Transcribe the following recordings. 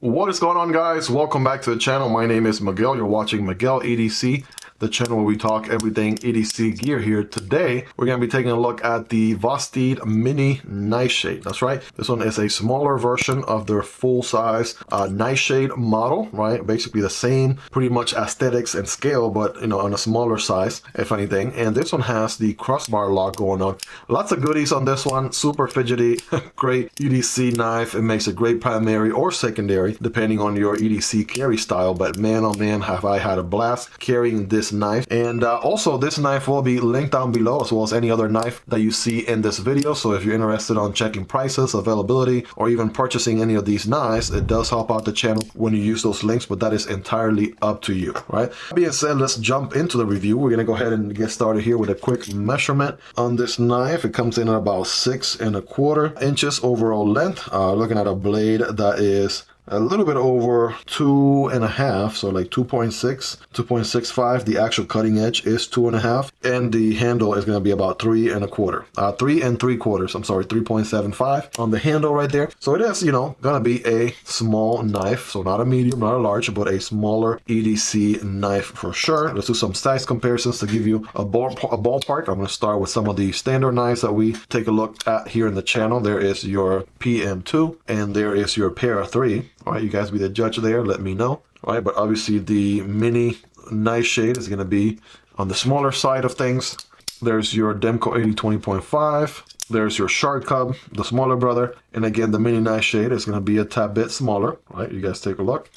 What is going on, guys? Welcome back to the channel. My name is Miguel. You're watching Miguel EDC, the channel where we talk everything EDC gear. Here today we're going to be taking a look at the Vosteed Mini Nightshade. That's right, this one is a smaller version of their full-size Nightshade model, right? Basically the same pretty much aesthetics and scale, but on a smaller size, if anything. And this one has the crossbar lock going on. Lots of goodies on this one. Super fidgety. Great EDC knife. It makes a great primary or secondary depending on your EDC carry style, but man oh man, have I had a blast carrying this knife. And also this knife will be linked down below, as well as any other knife that you see in this video. So if you're interested on checking prices, availability, or even purchasing any of these knives, it does help out the channel when you use those links, but that is entirely up to you, right? That being said, let's jump into the review. We're gonna go ahead and get started here with a quick measurement on this knife. It comes in at about 6¼ inches overall length. Looking at a blade that is a little bit over 2.5, so like 2.6, 2.65. The actual cutting edge is 2.5, and the handle is going to be about 3.25, 3.75. I'm sorry, 3.75 on the handle right there. So it is, going to be a small knife, so not a medium, not a large, but a smaller EDC knife for sure. Let's do some size comparisons to give you a ballpark. I'm going to start with some of the standard knives that we take a look at here in the channel. There is your PM2, and there is your Para 3. All right, you guys be the judge there. Let me know. All right, but obviously the Mini Nightshade is going to be on the smaller side of things. There's your Demko AD 20.5. There's your Shark Cub, the smaller brother. And again, the Mini Nightshade is going to be a tad bit smaller. All right, you guys take a look.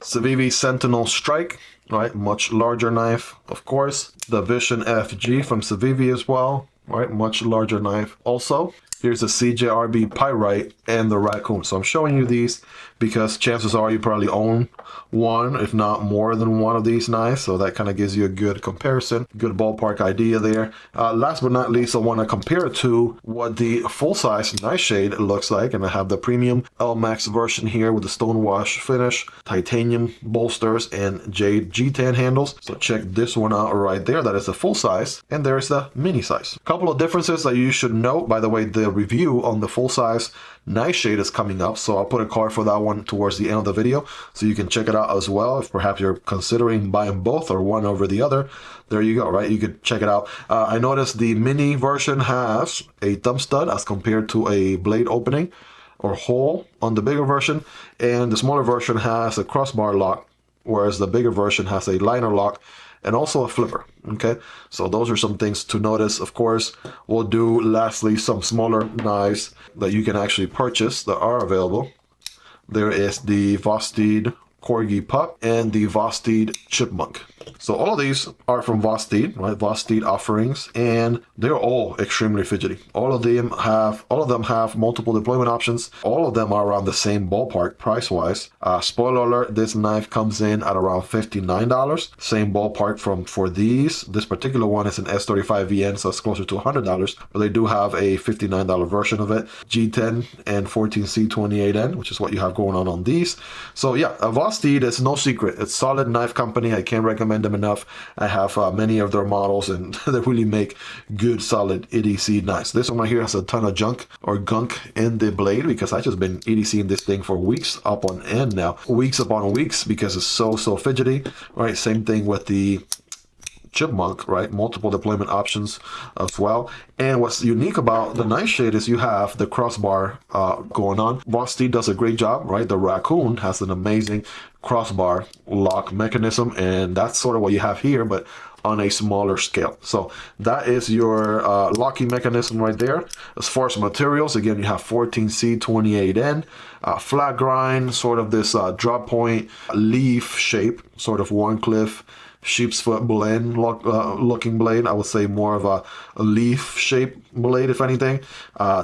Civivi Sentinel Strike, right? Much larger knife, of course. The Vision FG from Civivi as well, right? Much larger knife also. Here's the CJRB Pyrite and the Raccoon. So I'm showing you these because chances are you probably own one, if not more than one of these knives. So that kind of gives you a good comparison, good ballpark idea there. Last but not least, I want to compare it to what the full-size Nightshade looks like. And I have the premium L-Max version here with the stonewash finish, titanium bolsters, and jade G10 handles. So check this one out right there. That is the full size. And there's the mini size. A couple of differences that you should note. By the way, the review on the full-size Nightshade is coming up, so I'll put a card for that one towards the end of the video so you can check it out as well. If perhaps you're considering buying both or one over the other, there you go, right? You could check it out. I noticed the mini version has a thumb stud as compared to a blade opening or hole on the bigger version, and the smaller version has a crossbar lock, whereas the bigger version has a liner lock and also a flipper. Okay, so those are some things to notice. Of course, we'll do lastly some smaller knives that you can actually purchase that are available. There is the Vosteed Corgi Pup and the Vosteed Chipmunk. So all of these are from Vosteed, right? Vosteed offerings, and they're all extremely fidgety. All of them have multiple deployment options. All of them are around the same ballpark price-wise. Spoiler alert: this knife comes in at around $59. Same ballpark for these. This particular one is an S35VN, so it's closer to $100. But they do have a $59 version of it. G10 and 14C28N, which is what you have going on these. So yeah, Vosteed is no secret. It's a solid knife company. I can't recommend them enough. I have many of their models, and they really make good solid EDC knives. This one right here has a ton of junk or gunk in the blade because I just been EDCing this thing for weeks up on end now, weeks upon weeks, because it's so fidgety, right? Same thing with the Chipmunk, right? Multiple deployment options as well. And what's unique about the Nightshade is you have the crossbar going on. Vosteed does a great job, right? The Raccoon has an amazing crossbar lock mechanism, and that's sort of what you have here, but on a smaller scale. So that is your locking mechanism right there. As far as materials, again, you have 14C28N, flat grind, sort of this drop point leaf shape, sort of Warncliffe sheep's foot blend looking blade. I would say more of a leaf shaped blade, if anything.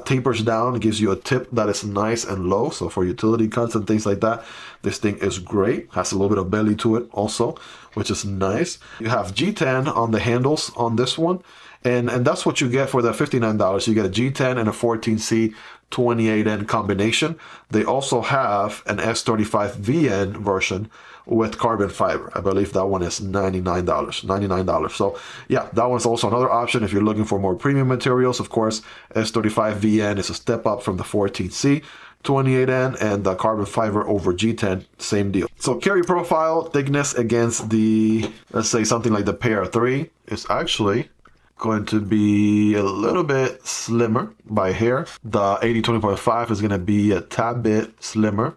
Tapers down, gives you a tip that is nice and low, so for utility cuts and things like that, this thing is great. Has a little bit of belly to it also, which is nice. You have G10 on the handles on this one, and that's what you get for the $59. You get a G10 and a 14C28N combination. They also have an S35VN version with carbon fiber. I believe that one is $99. So yeah, that one's also another option if you're looking for more premium materials. Of course, S35VN is a step up from the 14C. 28N, and the carbon fiber over G10, same deal. So carry profile, thickness against the, let's say something like the Para 3 is actually going to be a little bit slimmer by hair. The 80-20.5 is going to be a tad bit slimmer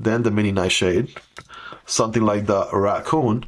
than the Mini Nightshade. Something like the Raccoon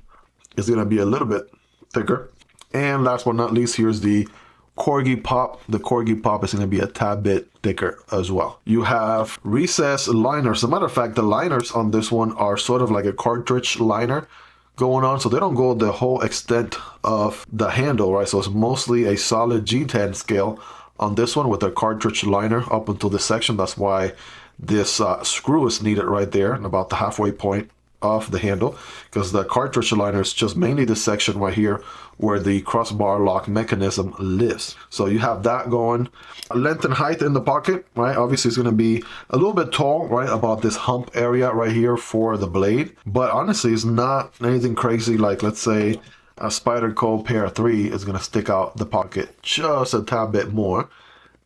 is going to be a little bit thicker. And last but not least, here's the Corgi Pup. The Corgi Pup is going to be a tad bit thicker as well. You have recessed liners. As a matter of fact, the liners on this one are sort of like a cartridge liner going on, so they don't go the whole extent of the handle, right? So it's mostly a solid G10 scale on this one with a cartridge liner up until this section. That's why this screw is needed right there, about the halfway point of the handle, because the cartridge liner is just mainly this section right here where the crossbar lock mechanism lives. So you have that going. Length and height in the pocket, right? Obviously it's going to be a little bit tall, right, about this hump area right here for the blade, but honestly it's not anything crazy. Like, let's say a Spyderco Para 3 is going to stick out the pocket just a tad bit more.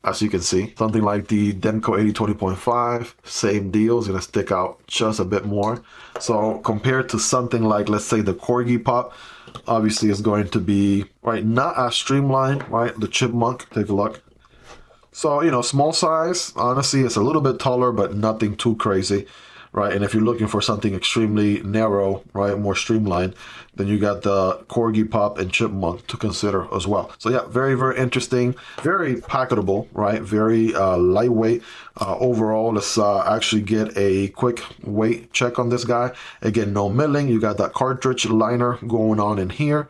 As you can see, something like the Demko AD 20.5, same deal, is going to stick out just a bit more. So compared to something like, let's say, the Corgi Pup, obviously it's going to be, right, not as streamlined, right? The Chipmunk, take a look. So, you know, small size, honestly, it's a little bit taller, but nothing too crazy, right? And if you're looking for something extremely narrow, right, more streamlined, then you got the Corgi Pup and Chipmunk to consider as well. So yeah, very, very interesting, very packable, right? Very lightweight. Overall, let's actually get a quick weight check on this guy. Again, no milling. You got that cartridge liner going on in here,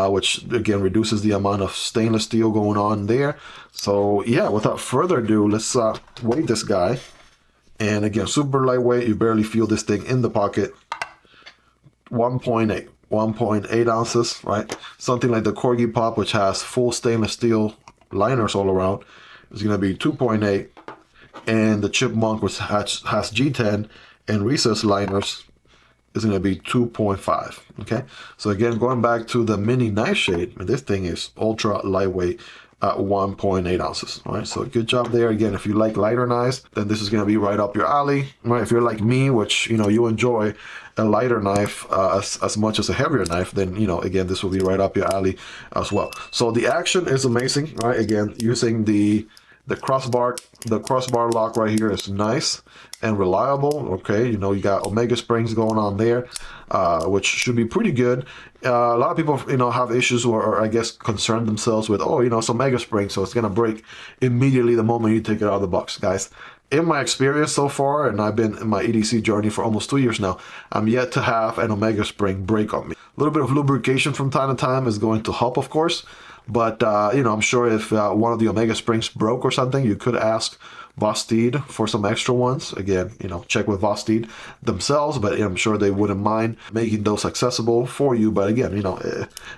which again reduces the amount of stainless steel going on there. So yeah, without further ado, let's weigh this guy. And again, super lightweight. You barely feel this thing in the pocket. 1.8 ounces, right? Something like the Corgi Pup, which has full stainless steel liners all around, is going to be 2.8. And the Chipmunk, which has G10 and recessed liners, is going to be 2.5. Okay, so again, going back to the Mini Nightshade, this thing is ultra lightweight at 1.8 ounces. All right, so good job there. Again, if you like lighter knives, then this is going to be right up your alley. Right, if you're like me, which, you know, you enjoy a lighter knife as much as a heavier knife, then, you know, again, this will be right up your alley as well. So the action is amazing, right? Again, using the crossbar lock right here is nice and reliable. Okay, you know, you got Omega springs going on there, which should be pretty good. A lot of people, you know, have issues or I guess concern themselves with, oh, you know, it's Omega spring, so it's gonna break immediately the moment you take it out of the box. Guys, in my experience so far, and I've been in my EDC journey for almost 2 years now, I'm yet to have an Omega spring break on me. A little bit of lubrication from time to time is going to help, of course, but you know, I'm sure if one of the Omega springs broke or something, you could ask Vosteed for some extra ones. Again, you know, check with Vosteed themselves, but I'm sure they wouldn't mind making those accessible for you. But again, you know,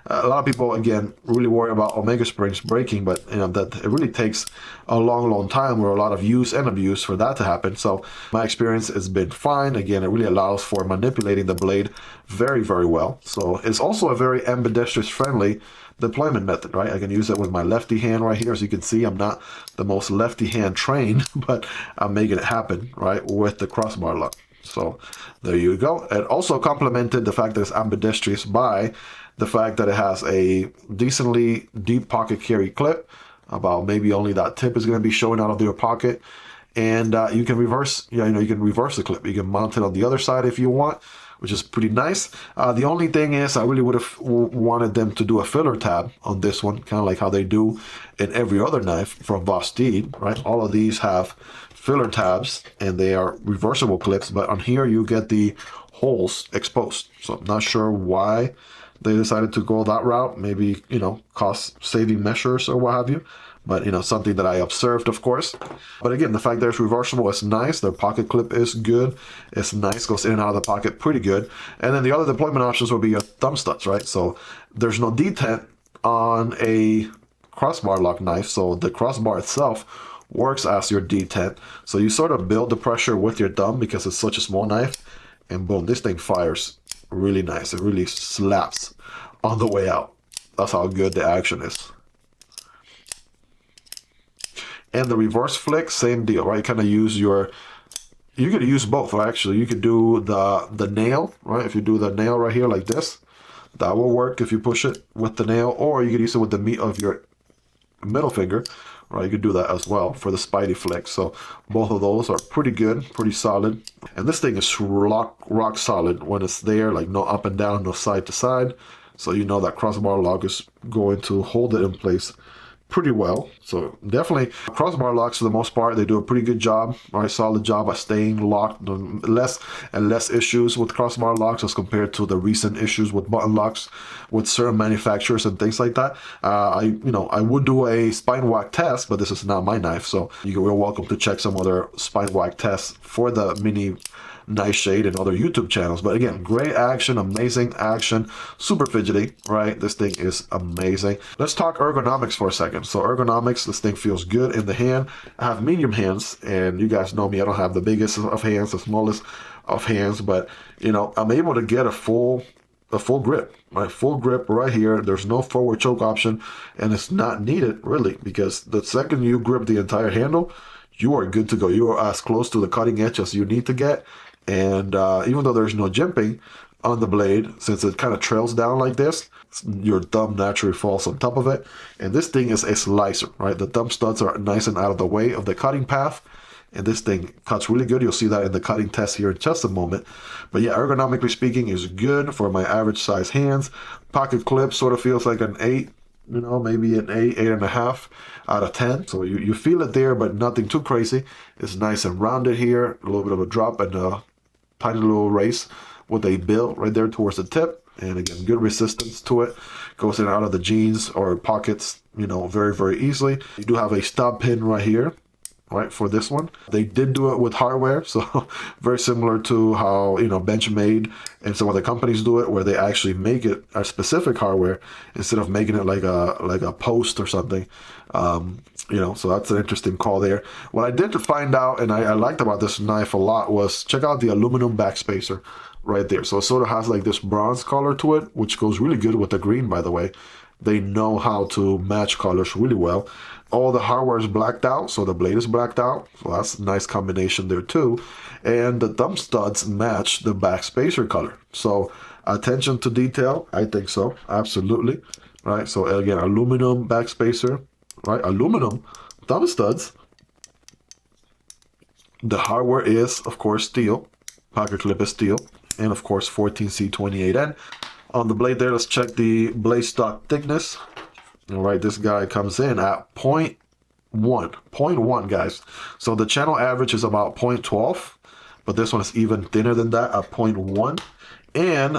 a lot of people, again, really worry about Omega springs breaking, but you know, that it really takes a long time where a lot of use and abuse for that to happen. So my experience has been fine. Again, it really allows for manipulating the blade very, very well. So it's also a very ambidextrous friendly deployment method, right? I can use it with my lefty hand right here. As you can see, I'm not the most lefty hand trained, but I'm making it happen, right, with the crossbar lock. So there you go. It also complemented the fact that it's ambidextrous by the fact that it has a decently deep pocket carry clip. About maybe only that tip is going to be showing out of your pocket. And you can reverse, you know, you can reverse the clip. You can mount it on the other side if you want, which is pretty nice. The only thing is I really would have wanted them to do a filler tab on this one, kind of like how they do in every other knife from Vosteed, right? All of these have filler tabs and they are reversible clips, but on here you get the holes exposed. So I'm not sure why they decided to go that route. Maybe, you know, cost saving measures or what have you. But, you know, something that I observed, of course. But again, the fact that it's reversible is nice. Their pocket clip is good. It's nice, goes in and out of the pocket pretty good. And then the other deployment options will be your thumb studs, right? So there's no detent on a crossbar lock knife. So the crossbar itself works as your detent. So you sort of build the pressure with your thumb because it's such a small knife. And boom, this thing fires really nice. It really slaps on the way out. That's how good the action is. And the reverse flick, same deal, right? You kind of use your you could use both, actually. You could do the nail, right? If you do the nail right here like this, that will work if you push it with the nail, or you could use it with the meat of your middle finger, right? You could do that as well for the Spidey flex. So both of those are pretty good, pretty solid. And this thing is rock solid when it's there, like no up and down, no side to side. So you know that crossbar lock is going to hold it in place pretty well. So definitely crossbar locks, for the most part, they do a pretty good job, right? Solid job at staying locked. Less and less issues with crossbar locks as compared to the recent issues with button locks with certain manufacturers and things like that. I would do a spine whack test, but this is not my knife, so you're welcome to check some other spine whack tests for the mini Nightshade and other YouTube channels. But again, great action, amazing action, super fidgety, right? This thing is amazing. Let's talk ergonomics for a second. So ergonomics, this thing feels good in the hand. I have medium hands, and you guys know me, I don't have the biggest of hands, the smallest of hands, but you know, I'm able to get a full grip, right? Full grip right here. There's no forward choke option, and it's not needed really, because the second you grip the entire handle, you are good to go. You are as close to the cutting edge as you need to get. And even though there's no jimping on the blade, since it kind of trails down like this, your thumb naturally falls on top of it. And this thing is a slicer, right? The thumb studs are nice and out of the way of the cutting path. And this thing cuts really good. You'll see that in the cutting test here in just a moment. But yeah, ergonomically speaking, is good for my average size hands. Pocket clip sort of feels like an 8, you know, maybe an 8.5 out of 10. So you feel it there, but nothing too crazy. It's nice and rounded here. A little bit of a drop and a tiny little race with a bill right there towards the tip. And again, good resistance to it. Goes in and out of the jeans or pockets, you know, very, very easily. You do have a stop pin right here, right, for this one. They did do it with hardware, so very similar to how, you know, Benchmade and some other companies do it, where they actually make it a specific hardware instead of making it like a post or something. You know, so that's an interesting call there. What I did to find out, and I liked about this knife a lot, was check out the aluminum backspacer right there. So it sort of has like this bronze color to it, which goes really good with the green, by the way. They know how to match colors really well. All the hardware is blacked out, so the blade is blacked out. So that's a nice combination there too. And the thumb studs match the back spacer color. So attention to detail, I think so, absolutely. Right, so again, aluminum back spacer, right? Aluminum thumb studs. The hardware is, of course, steel. Pocket clip is steel. And of course, 14C28N. On the blade there, let's check the blade stock thickness. All right, this guy comes in at 0.1, guys. So the channel average is about 0.12, but this one is even thinner than that at 0.1. And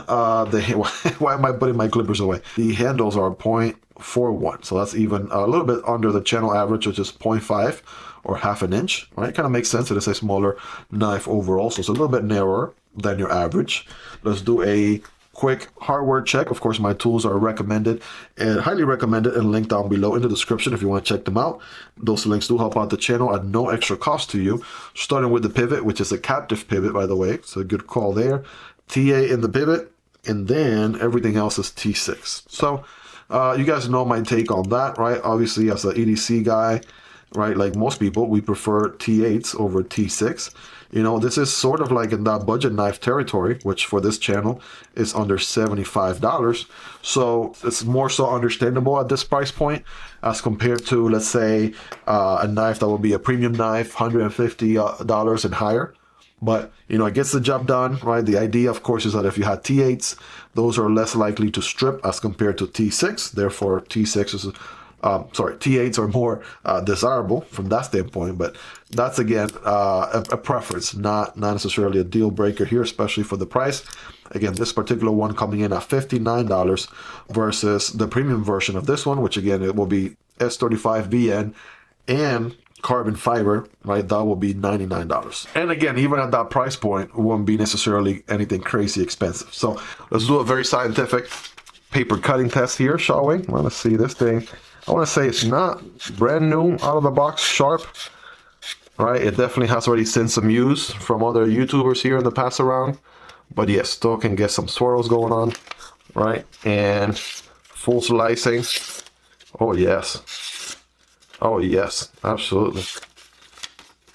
why am I putting my clippers away? The handles are 0.41, so that's even a little bit under the channel average, which is 0.5 or half an inch, right? Kind of makes sense. It is a smaller knife overall, so it's a little bit narrower than your average. Let's do a quick hardware check. Of course, my tools are recommended and highly recommended and linked down below in the description if you want to check them out. Those links do help out the channel at no extra cost to you. Starting with the pivot, which is a captive pivot, by the way. So a good call there. TA in the pivot, and then everything else is T6. So you guys know my take on that, right? Obviously, as an EDC guy, right, like most people, we prefer T8s over T6. You know, this is sort of like in that budget knife territory, which for this channel is under $75. So it's more so understandable at this price point as compared to, let's say, a knife that will be a premium knife, $150 and higher. But, you know, it gets the job done, right? The idea, of course, is that if you had T8s, those are less likely to strip as compared to T6. Therefore, T8s are more desirable from that standpoint. But that's, again, a preference, not necessarily a deal breaker here, especially for the price. Again, this particular one coming in at $59 versus the premium version of this one, which, again, it will be S35VN and carbon fiber, right? That will be $99. And again, even at that price point, it won't be necessarily anything crazy expensive. So let's do a very scientific paper cutting test here, shall we? Well, let's see this thing. I want to say it's not brand new out of the box sharp, right? It definitely has already seen some use from other YouTubers here in the pass around, but yes, still can get some swirls going on, right? And full slicing. Oh yes. Oh yes, absolutely.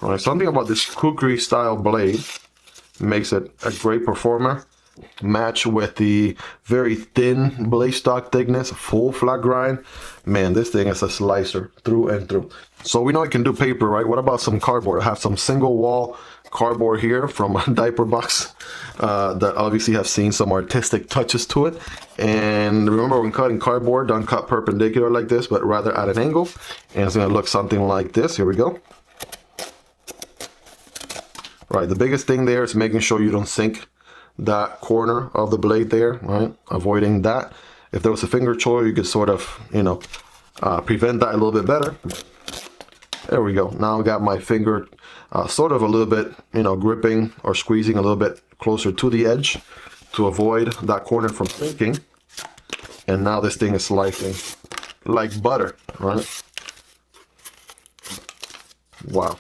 All right, something about this kukri style blade makes it a great performer. Match with the very thin blade stock thickness, full flat grind. Man, this thing is a slicer through and through. So we know it can do paper, right? What about some cardboard? I have some single wall cardboard here from a diaper box that obviously have seen some artistic touches to it. And remember, when cutting cardboard, don't cut perpendicular like this, but rather at an angle. And it's going to look something like this. Here we go. Right, the biggest thing there is making sure you don't sink that corner of the blade there, right? Avoiding that. If there was a finger choil, you could sort of, you know, prevent that a little bit better. There we go. Now I got my finger sort of a little bit, you know, gripping or squeezing a little bit closer to the edge to avoid that corner from sinking. And now this thing is slicing like butter, right? Wow.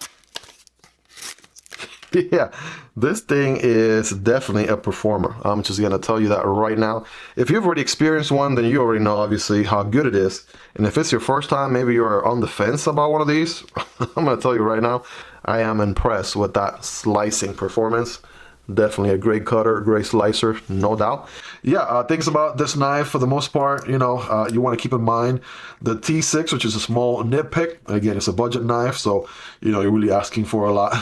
Yeah, this thing is definitely a performer. I'm just going to tell you that right now. If you've already experienced one, then you already know, obviously, how good it is. And if it's your first time, maybe you're on the fence about one of these, I'm going to tell you right now, I am impressed with that slicing performance. Definitely a great cutter, great slicer, no doubt. Yeah, things about this knife, for the most part, you know, you want to keep in mind the T6, which is a small nitpick. Again, it's a budget knife, so, you know, you're really asking for a lot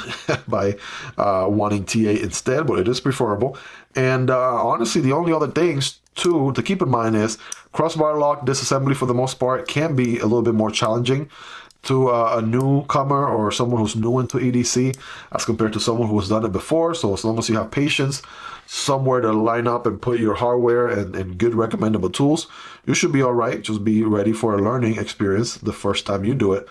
by wanting T8 instead, but it is preferable. And honestly, the only other things, too, to keep in mind is crossbar lock disassembly, for the most part, can be a little bit more challenging to a newcomer or someone who's new into EDC as compared to someone who has done it before. So as long as you have patience, somewhere to line up and put your hardware and good recommendable tools, you should be all right. Just be ready for a learning experience the first time you do it.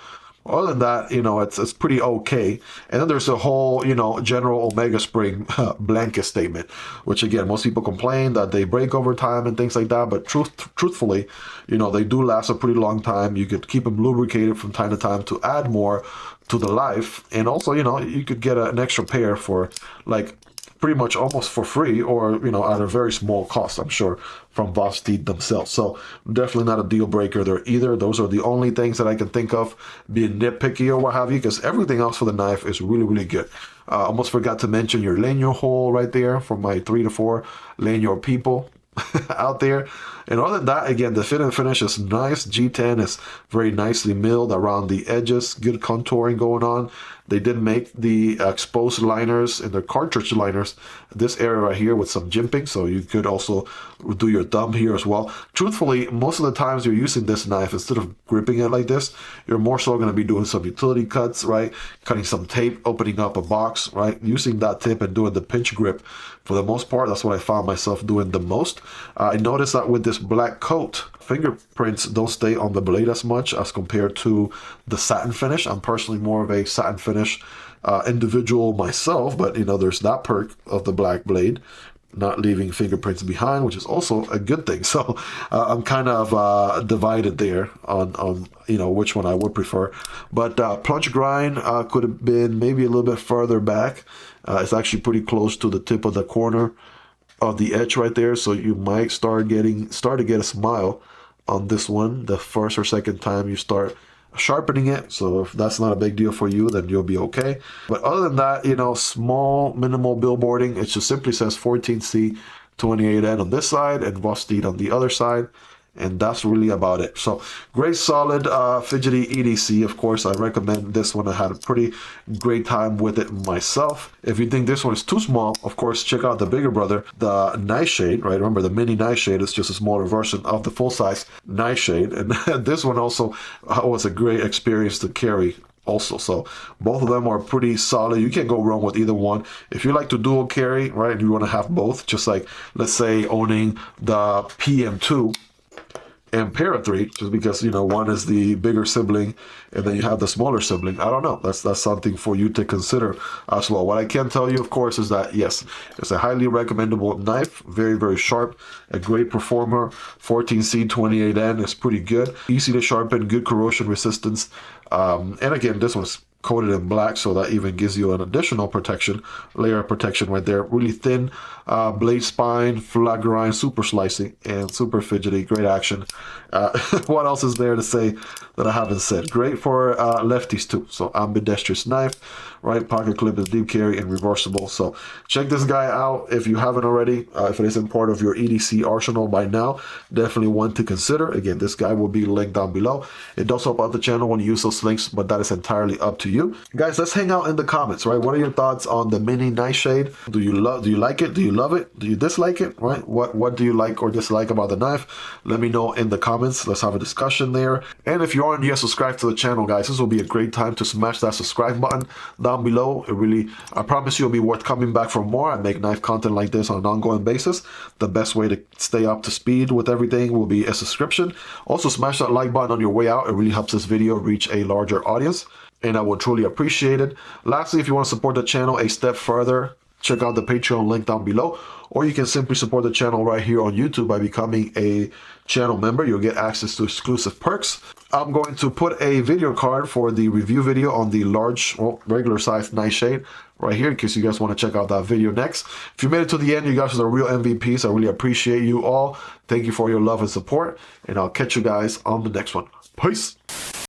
Other than that, you know, it's pretty okay. And then there's a whole, you know, general Omega Spring blanket statement, which again, most people complain that they break over time and things like that. But truthfully, you know, they do last a pretty long time. You could keep them lubricated from time to time to add more to the life. And also, you know, you could get an extra pair for like pretty much almost for free, or, you know, at a very small cost, I'm sure, from Vosteed themselves. So definitely not a deal breaker there either. Those are the only things that I can think of being nitpicky or what have you, because everything else for the knife is really, really good. Almost forgot to mention your lanyard hole right there for my 3 to 4 lanyard people out there. And other than that, again, the fit and finish is nice. G10 is very nicely milled around the edges, good contouring going on. They did make the exposed liners and the cartridge liners this area right here with some jimping, so you could also do your thumb here as well. Truthfully, most of the times you're using this knife, instead of gripping it like this, you're more so going to be doing some utility cuts, right? Cutting some tape, opening up a box, right? Using that tip and doing the pinch grip. For the most part, that's what I found myself doing the most. I noticed that with this black coat, fingerprints don't stay on the blade as much as compared to the satin finish. I'm personally more of a satin finish individual myself, but you know, there's that perk of the black blade not leaving fingerprints behind, which is also a good thing. So I'm kind of divided there on you know, which one I would prefer. But plunge grind could have been maybe a little bit further back. It's actually pretty close to the tip of the corner of the edge right there, so you might start to get a smile on this one the first or second time you start sharpening it. So if that's not a big deal for you, then you'll be okay. But other than that, you know, small minimal billboarding. It just simply says 14C 28N on this side and Vosteed on the other side, and that's really about it. So great solid fidgety EDC. Of course, I recommend this one. I had a pretty great time with it myself. If you think this one is too small, of course, check out the bigger brother, the Nightshade, right? Remember, the mini Nightshade is just a smaller version of the full-size Nightshade, and this one also was a great experience to carry also. So both of them are pretty solid. You can't go wrong with either one. If you like to dual carry, right, and you want to have both, just like, let's say, owning the PM2 and Para 3, just because, you know, one is the bigger sibling and then you have the smaller sibling. I don't know. That's something for you to consider as well. What I can tell you, of course, is that yes, it's a highly recommendable knife. Very, very sharp, a great performer. 14C 28N is pretty good. Easy to sharpen, good corrosion resistance. And again, this one's coated in black, so that even gives you an additional protection, layer of protection right there. Really thin blade spine, flat grind, super slicing, and super fidgety. Great action. What else is there to say that I haven't said? Great for lefties too. So ambidextrous knife, right? Pocket clip is deep carry and reversible. So check this guy out if you haven't already. If it isn't part of your EDC arsenal by now, definitely one to consider. Again, this guy will be linked down below. It does help out the channel when you use those links, but that is entirely up to you. Guys, let's hang out in the comments, right? What are your thoughts on the mini Nightshade? Do you like it? Do you love it? Do you dislike it? Right? What do you like or dislike about the knife? Let me know in the comments. Let's have a discussion there. And if you aren't yet subscribed to the channel, guys, this will be a great time to smash that subscribe button down below. It really, I promise you, it'll be worth coming back for more. I make knife content like this on an ongoing basis. The best way to stay up to speed with everything will be a subscription. Also, smash that like button on your way out. It really helps this video reach a larger audience, and I will truly appreciate it. Lastly, if you want to support the channel a step further, check out the Patreon link down below, or you can simply support the channel right here on YouTube by becoming a channel member. You'll get access to exclusive perks. I'm going to put a video card for the review video on the large, well, regular size Nightshade right here in case you guys want to check out that video next. If you made it to the end, you guys are the real MVPs. I really appreciate you all. Thank you for your love and support, and I'll catch you guys on the next one. Peace.